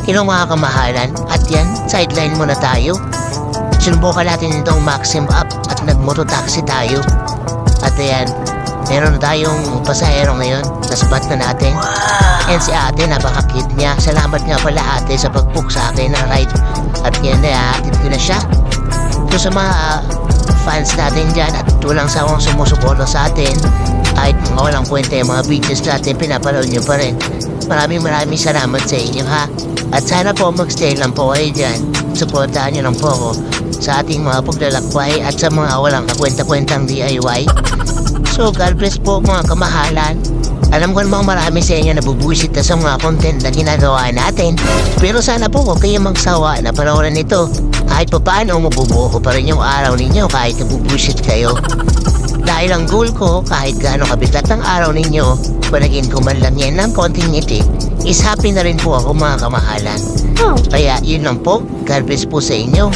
Yung mga kamahalan, at yan, sideline muna tayo. Sinubukan natin itong maxim up at nagmototaxi tayo. At ayan, meron na tayong pasahero ngayon. Nasabat na natin. And si ate, napaka-cute niya. Salamat nga pala ate sa pag-book sa akin ng ride. At yan na, hatid ko na siya. Ito sa mga fans natin dyan at walang sawang sumusuporta sa atin. Kahit mga walang kwenta yung mga videos natin, pinapanood nyo pa rin. Maraming salamat sa inyo ha. At sana po magstay lang po kayo dyan. Supportahan nyo lang po ako sa ating mga paglalakbay at sa mga walang kakwenta-kwentang DIY. So God bless po mga kamahalan. Alam ko namang marami sa inyo nabubuisit na sa mga content na ginagawa natin. Pero sana po huwag kayong magsawa na panoorin ito. Kahit pa paano mabubuo ko pa rin yung araw ninyo kahit nabubuisit kayo. Dahil ang goal ko, kahit gaano kabigat ang araw ninyo, panagin ko man lang yan ng konting ngiti, is happy na rin po ako mga kamahalan. Kaya yun lang po, God bless po sa inyo.